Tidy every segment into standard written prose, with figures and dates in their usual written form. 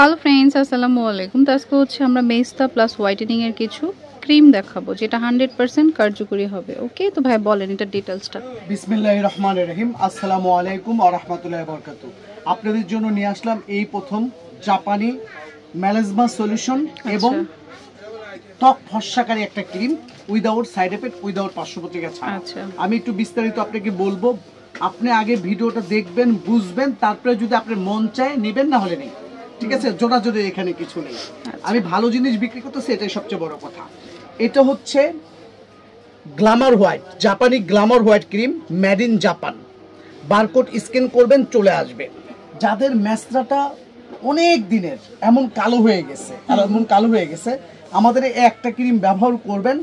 Hello friends, আসসালামু আলাইকুম। তো আজকে হচ্ছে আমরা মেস্তা প্লাস হোয়াইটেনিং এর কিছু ক্রিম দেখাবো যেটা 100% কার্যকরী হবে। ওকে, তো ভাই বলেন এটা ডিটেইলসটা। বিসমিল্লাহির রহমানির রহিম। আসসালামু আলাইকুম ওয়া রাহমাতুল্লাহি ওয়া বারাকাতুহু। আপনাদের জন্য নিয়ে আসলাম এই প্রথম জাপানি মেলাজমা সলিউশন এবং ত্বক ফর্সাকারী একটা cream without side effect, without পার্শ্বপ্রতিক্রিয়া ছাড়া। আমি একটু বিস্তারিত আপনাকে বলবো। আপনি আগে ভিডিওটা দেখবেন, বুঝবেন, তারপরে যদি আপনার মন চায় নেবেন, না হলে নেই। ঠিক আছে, জোড়াজোড়ি এখানে কিছু নেই। আমি ভালো জিনিস বিক্রি করতেছি, এটাই সবচেয়ে বড় কথা। এটা হচ্ছে গ্ল্যামার হোয়াইট, জাপানি Glamour white cream, made in Japan. Barcode scan করবেন, চলে আসবে। যাদের ম্যাসরাটা অনেক দিনের এমন কালো হয়ে গেছে, আমাদের এই একটা ক্রিম ব্যবহার করবেন।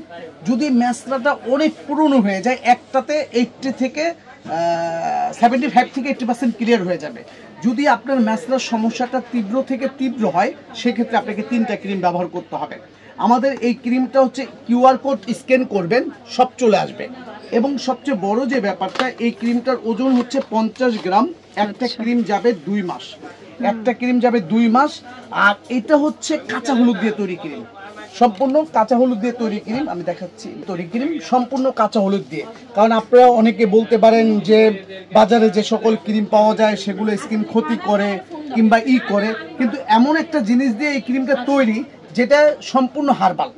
যদি ম্যাসরাটা অনেক পুরনো হয়ে যায়, একটাতে 80 থেকে 75 থেকে 80% ক্লিয়ার হয়ে যাবে। যদি আপনার ম্যাসরার সমস্যাটা তীব্র থেকে তীব্র হয়, সেক্ষেত্রে আপনাকে 3টা ক্রিম ব্যবহার করতে হবে। আমাদের এই ক্রিমটা হচ্ছে কিউআর কোড স্ক্যান করবেন, সব চলে আসবে। এবং সবচেয়ে বড় যে ব্যাপারটা, এই ক্রিমটার ওজন হচ্ছে 50 গ্রাম। একটা ক্রিম যাবে 2 মাস, আর এটা হচ্ছে কাঁচা হলুদ দিয়ে তৈরি ক্রিম, সম্পূর্ণ কাঁচা হলুদ দিয়ে তৈরি ক্রিম। আমি দেখাচ্ছি তৈরি ক্রিম সম্পূর্ণ কাঁচা হলুদ দিয়ে। কারণ আপনারা অনেকে বলতে পারেন যে বাজারে যে সকল ক্রিম পাওয়া যায় সেগুলো স্কিন ক্ষতি করে কিংবা করে, কিন্তু এমন একটা জিনিস দিয়ে এই ক্রিমটা তৈরি যেটা সম্পূর্ণ হার্বাল,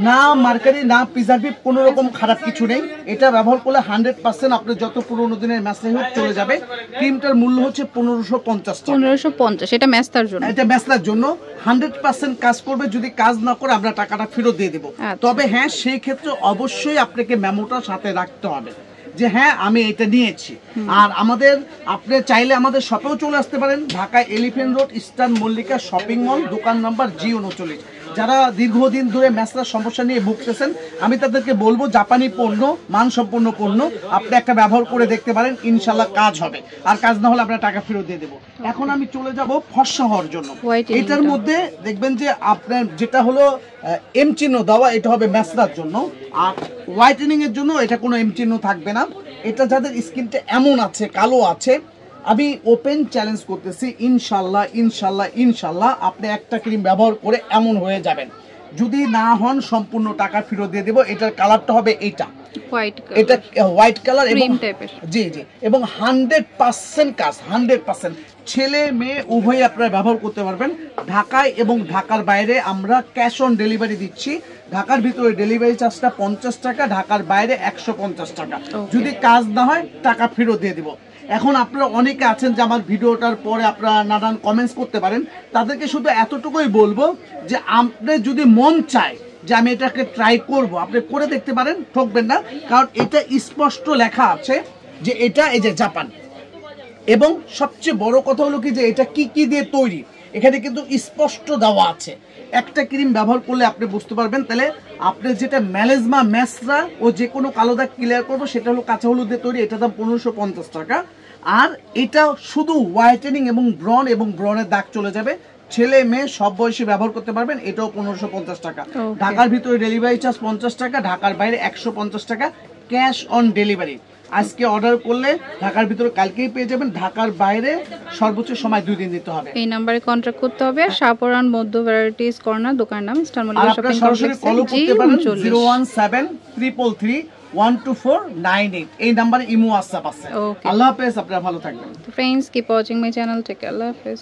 না মার্কারি, না প্রিজারভেটিভ, কোনো রকম খারাপ কিছু নেই। এটা ব্যবহার করলে 100% আপনার যত পুরোনো দিনের ম্যাসেজ হোক চলে যাবে। ক্রিমটার মূল্য হচ্ছে 1550। এটা ম্যাস্তার জন্য, এটা ম্যাসেজের জন্য 100% কাজ করবে। যদি কাজ না করে আমরা টাকাটা ফেরত দিয়ে দেবো। তবে হ্যাঁ, সেই ক্ষেত্রে অবশ্যই আপনাকে মেমোটা সাথে রাখতে হবে যে হ্যাঁ আমি এটা নিয়েছি। আর আপনি চাইলে আমাদের শপেও চলে আসতে পারেন। Dhaka elephant road, eastern Mallika shopping mall, দোকান নাম্বার G39। যারা দীর্ঘদিন ধরে ম্যাসরার সমস্যা নিয়ে ভুগতেছেন, আমি তাদেরকে বলবো জাপানি পণ্য, মানসম্পন্ন পণ্য আপনি একটা ব্যবহার করে দেখতে পারেন, ইনশাল্লাহ কাজ হবে। আর কাজ না হলে আমরা টাকা ফেরত দিয়ে দেবো। এখন আমি চলে যাব ফর্সা হওয়ার জন্য। এটার মধ্যে দেখবেন যে আপনার যেটা হলো এম চিহ্ন দেওয়া, এটা হবে ম্যাসরার জন্য। আর হোয়াইটেনিং এর জন্য এটা কোনো এম চিহ্ন থাকবে না। এটা যাদের স্কিনটা এমন আছে, কালো আছে, আমি ওপেন চ্যালেঞ্জ করতেছি, ইনশাল্লাহ আপনি একটা ক্রিম ব্যবহার করে এমন হয়ে যাবেন। যদি না হন সম্পূর্ণ টাকা ফেরত দিয়ে দেবো। এটার কালারটা হবে এটা হোয়াইট কালার এবং জি এবং 100% কাজ, 100%। ছেলে মেয়ে উভয় আপনারা ব্যবহার করতে পারবেন। ঢাকায় এবং ঢাকার বাইরে আমরা ক্যাশ অন ডেলিভারি দিচ্ছি। ঢাকার ভিতরে ডেলিভারি চার্জটা 50 টাকা, ঢাকার বাইরে 150 টাকা। যদি কাজ না হয় টাকা ফেরত দিয়ে দিব। এখন আপনারা অনেকে আছেন যে আমার ভিডিওটার পরে আপনারা নানান কমেন্টস করতে পারেন, তাদেরকে শুধু এতটুকুই বলবো যে আপনি যদি মন চায় যে আমি এটাকে ট্রাই করব, আপনি করে দেখতে পারেন, ঠকবেন না। কারণ এটা স্পষ্ট লেখা আছে যে এটা এই যে জাপান। এবং সবচেয়ে বড় কথা হলো কি যে এটা কি কি দিয়ে তৈরি, এখানে কিন্তু স্পষ্ট দেওয়া আছে। একটা ক্রিম ব্যবহার করলে আপনি বুঝতে পারবেন। তাহলে আপনি যেটা ম্যাসরা ও যে কোনো কালো দাগ ক্লিয়ার করবো, সেটা হলো কাঁচা হলুদ দিয়ে তৈরি। এটার দাম 1550 টাকা। আর এটা শুধু হোয়াইটেনিং এবং ব্রনের দাগ চলে যাবে। ছেলে মেয়ে সব বয়সে ব্যবহার করতে পারবেন। এটাও 1550 টাকা। ঢাকার ভিতরে ডেলিভারি চার্জ 50 টাকা, ঢাকার বাইরে 150 টাকা, ক্যাশ অন ডেলিভারি। আজকে অর্ডার করলে ঢাকার ভিতরে কালকেই পেয়ে যাবেন। ঢাকার বাইরে সর্বোচ্চ সময় 2 দিন দিতে হবে। এই নম্বরে কন্টাক্ট করতে হবে। শাহপরান মধ্য ভ্যারাইটিস কর্নার, দোকান নাম eastern Mallika shopping complex, G39। এই নম্বরে ইমো WhatsApp আছে। আল্লাহ হাফেজ, আপনারা ভালো থাকবেন। Friends, keep watching my channel. Take care, আল্লাহ হাফেজ।